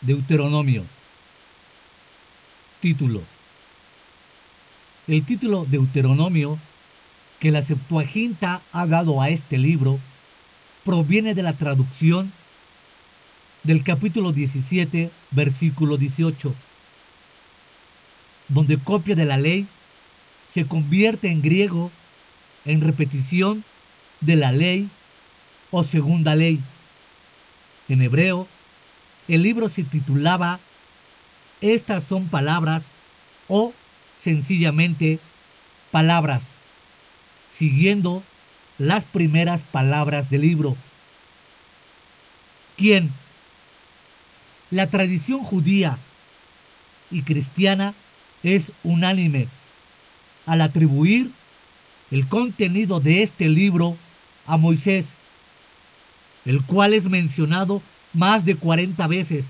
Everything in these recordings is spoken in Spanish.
Deuteronomio. Título. El título Deuteronomio que la Septuaginta ha dado a este libro proviene de la traducción del capítulo 17, versículo 18, donde copia de la ley se convierte en griego en repetición de la ley o segunda ley. En hebreo, el libro se titulaba Estas son palabras o sencillamente palabras, siguiendo las primeras palabras del libro. ¿Quién? La tradición judía y cristiana es unánime al atribuir el contenido de este libro a Moisés, el cual es mencionado más de 40 veces,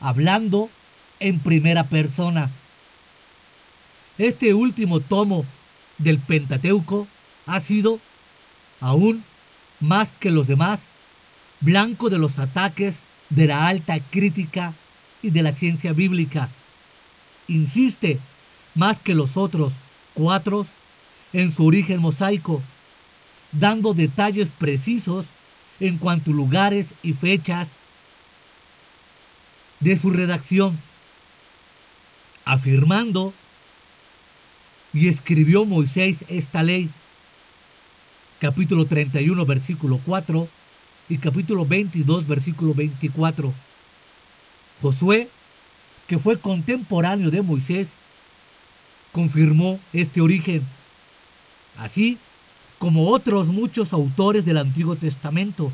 hablando en primera persona. Este último tomo del Pentateuco ha sido, aún más que los demás, blanco de los ataques de la alta crítica y de la ciencia bíblica. Insiste más que los otros 4 en su origen mosaico, dando detalles precisos en cuanto a lugares y fechas de su redacción, afirmando: y escribió Moisés esta ley, capítulo 31, versículo 4 y capítulo 22, versículo 24. Josué, que fue contemporáneo de Moisés, confirmó este origen, así como otros muchos autores del Antiguo Testamento: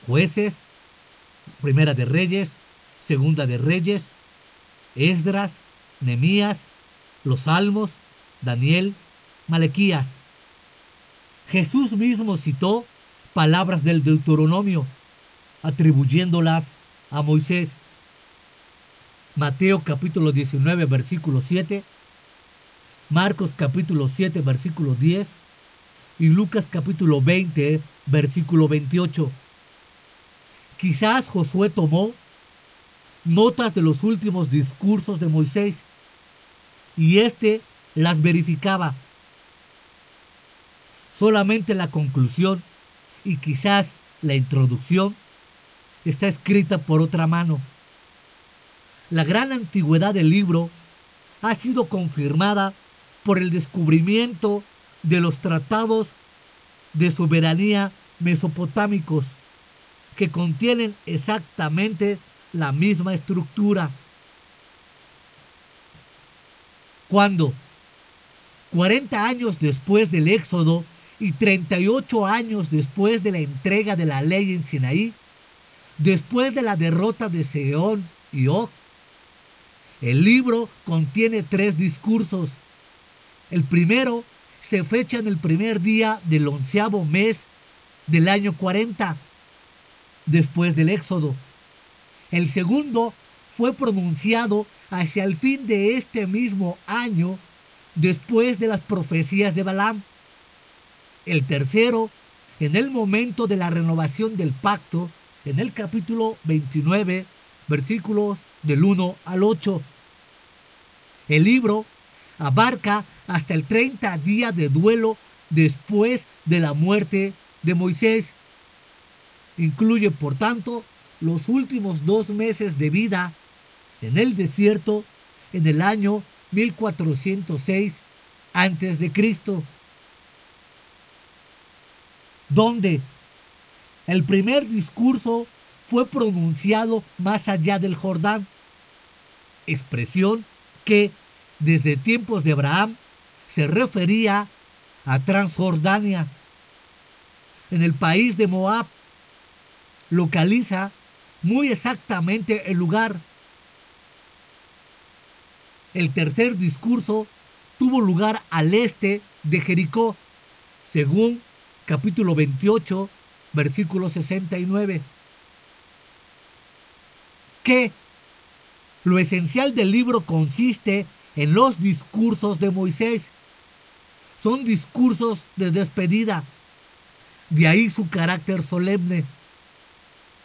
Jueces, Primera de Reyes, Segunda de Reyes, Esdras, Nehemías, los Salmos, Daniel, Malaquías. Jesús mismo citó palabras del Deuteronomio, atribuyéndolas a Moisés. Mateo capítulo 19, versículo 7, Marcos capítulo 7, versículo 10 y Lucas capítulo 20, versículo 28. Quizás Josué tomó notas de los últimos discursos de Moisés y éste las verificaba. Solamente la conclusión y quizás la introducción está escrita por otra mano. La gran antigüedad del libro ha sido confirmada por el descubrimiento de los tratados de soberanía mesopotámicos, que contienen exactamente la misma estructura. Cuando, 40 años después del Éxodo y 38 años después de la entrega de la ley en Sinaí, después de la derrota de Sehón y Og, el libro contiene 3 discursos. El primero se fecha en el primer día del 11º mes del año 40, después del Éxodo. El segundo fue pronunciado hacia el fin de este mismo año, después de las profecías de Balaam. El tercero, en el momento de la renovación del pacto, en el capítulo 29, versículos del 1 al 8. El libro abarca hasta el 30 días de duelo después de la muerte de Moisés. Incluye, por tanto, los últimos 2 meses de vida en el desierto en el año 1406 a.C., donde el primer discurso fue pronunciado más allá del Jordán, expresión que desde tiempos de Abraham se refería a Transjordania. En el país de Moab localiza muy exactamente el lugar. El tercer discurso tuvo lugar al este de Jericó, según capítulo 28, versículo 69. Que lo esencial del libro consiste en los discursos de Moisés. Son discursos de despedida, de ahí su carácter solemne.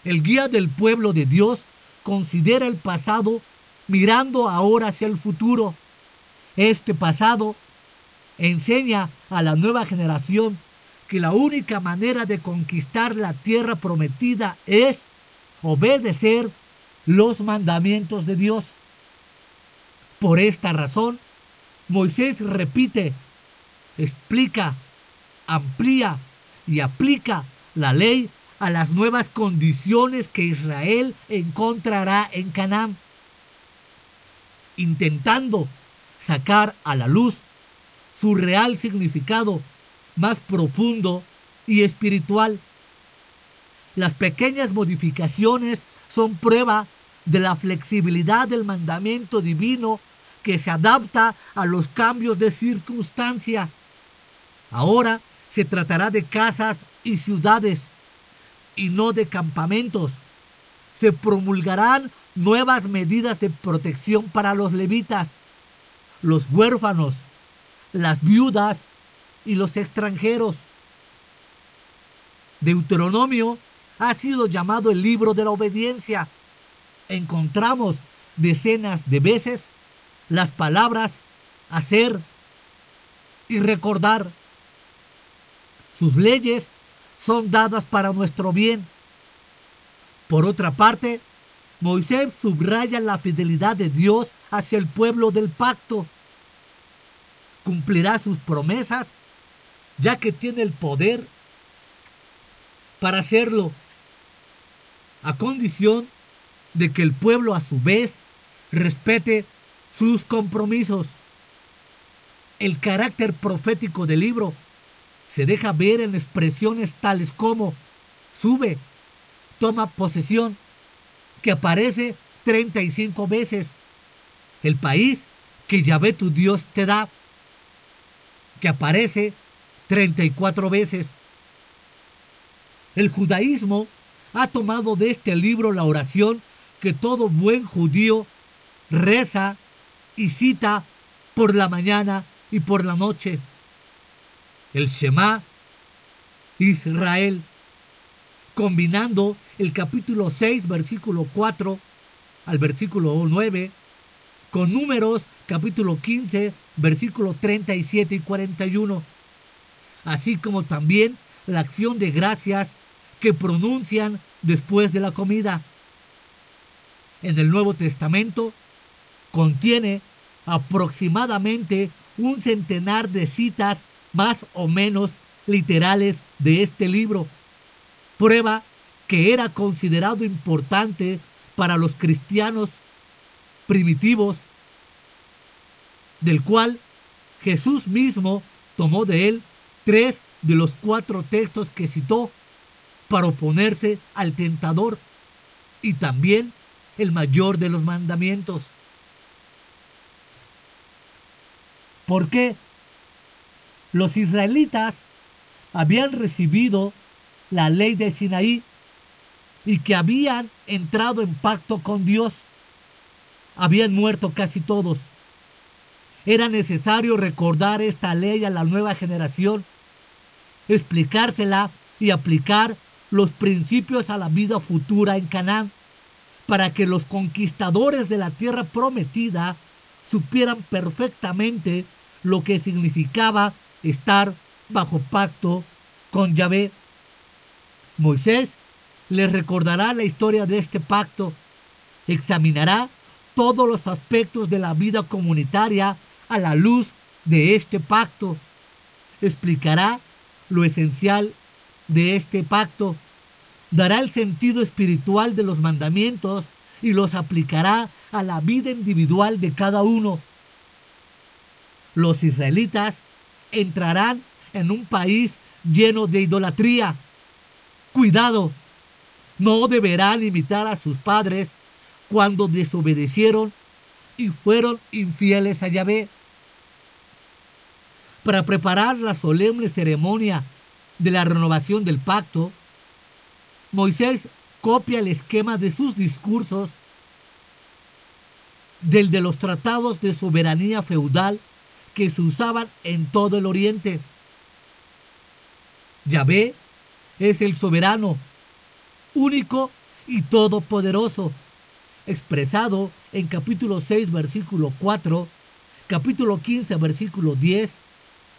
El guía del pueblo de Dios considera el pasado mirando ahora hacia el futuro. Este pasado enseña a la nueva generación que la única manera de conquistar la tierra prometida es obedecer los mandamientos de Dios. Por esta razón, Moisés repite, explica, amplía y aplica la ley a las nuevas condiciones que Israel encontrará en Canaán, intentando sacar a la luz su real significado más profundo y espiritual. Las pequeñas modificaciones son prueba de la flexibilidad del mandamiento divino que se adapta a los cambios de circunstancia. Ahora se tratará de casas y ciudades y no de campamentos. Se promulgarán nuevas medidas de protección para los levitas, los huérfanos, las viudas y los extranjeros. Deuteronomio ha sido llamado el libro de la obediencia. Encontramos decenas de veces las palabras hacer y recordar. Sus leyes son dadas para nuestro bien. Por otra parte, Moisés subraya la fidelidad de Dios hacia el pueblo del pacto. Cumplirá sus promesas, ya que tiene el poder para hacerlo, a condición de que el pueblo a su vez respete sus compromisos. El carácter profético del libro se deja ver en expresiones tales como sube, toma posesión, que aparece 35 veces. El país que Yahvé tu Dios te da, que aparece 34 veces. El judaísmo ha tomado de este libro la oración que todo buen judío reza y cita por la mañana y por la noche. El Shema Israel, combinando el capítulo 6, versículo 4 al versículo 9, con Números, capítulo 15, versículos 37 y 41, así como también la acción de gracias que pronuncian después de la comida. En el Nuevo Testamento contiene aproximadamente un centenar de citas más o menos literales de este libro, prueba que era considerado importante para los cristianos primitivos, del cual Jesús mismo tomó de él 3 de los 4 textos que citó para oponerse al tentador, y también el mayor de los mandamientos. ¿Por qué? Los israelitas habían recibido la ley de Sinaí y que habían entrado en pacto con Dios. Habían muerto casi todos. Era necesario recordar esta ley a la nueva generación, explicársela y aplicar los principios a la vida futura en Canaán, para que los conquistadores de la tierra prometida supieran perfectamente lo que significaba estar bajo pacto con Yahvé. Moisés les recordará la historia de este pacto, examinará todos los aspectos de la vida comunitaria a la luz de este pacto, explicará lo esencial de este pacto, dará el sentido espiritual de los mandamientos y los aplicará a la vida individual de cada uno. Los israelitas entrarán en un país lleno de idolatría. Cuidado, no deberán imitar a sus padres cuando desobedecieron y fueron infieles a Yahvé. Para preparar la solemne ceremonia de la renovación del pacto, Moisés copia el esquema de sus discursos del de los tratados de soberanía feudal que se usaban en todo el Oriente. Yahvé es el soberano, único y todopoderoso, expresado en capítulo 6, versículo 4, capítulo 15, versículo 10,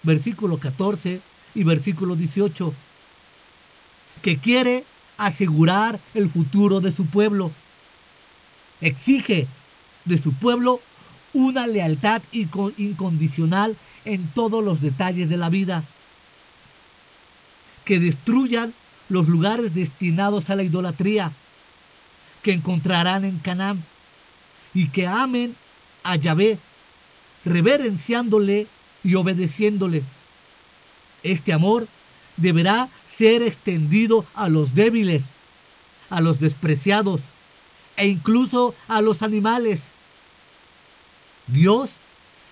versículo 14 y versículo 18, que quiere asegurar el futuro de su pueblo. Exige de su pueblo una lealtad incondicional en todos los detalles de la vida. Que destruyan los lugares destinados a la idolatría que encontrarán en Canaán y que amen a Yahvé, reverenciándole y obedeciéndole. Este amor deberá ser extendido a los débiles, a los despreciados e incluso a los animales. Dios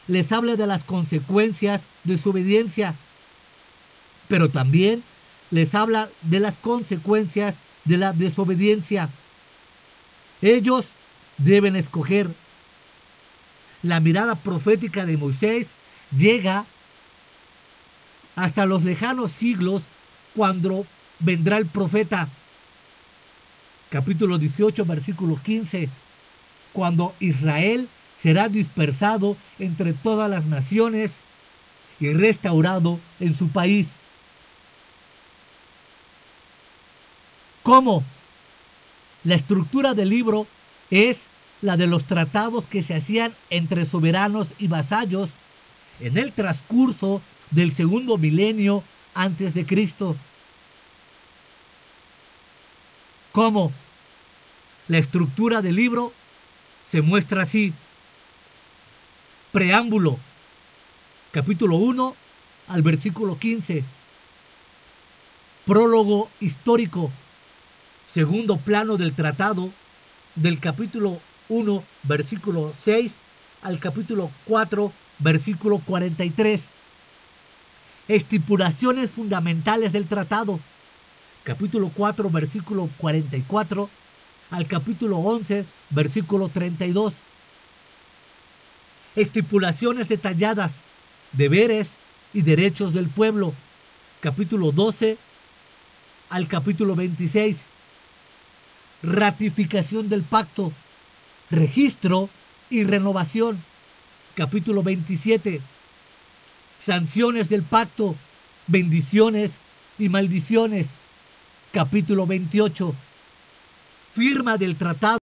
les habla de las consecuencias de su obediencia, pero también les habla de las consecuencias de la desobediencia. Ellos deben escoger. La mirada profética de Moisés llega hasta los lejanos siglos cuando vendrá el profeta. Capítulo 18, versículo 15. Cuando Israel será dispersado entre todas las naciones y restaurado en su país. ¿Cómo? La estructura del libro es la de los tratados que se hacían entre soberanos y vasallos en el transcurso del segundo milenio antes de Cristo. ¿Cómo? La estructura del libro se muestra así. Preámbulo, capítulo 1 al versículo 15. Prólogo histórico, segundo plano del tratado, del capítulo 1, versículo 6 al capítulo 4, versículo 43. Estipulaciones fundamentales del tratado, capítulo 4, versículo 44 al capítulo 11, versículo 32. Estipulaciones detalladas, deberes y derechos del pueblo, capítulo 12 al capítulo 26. Ratificación del pacto, registro y renovación, capítulo 27. Sanciones del pacto, bendiciones y maldiciones, capítulo 28. Firma del tratado.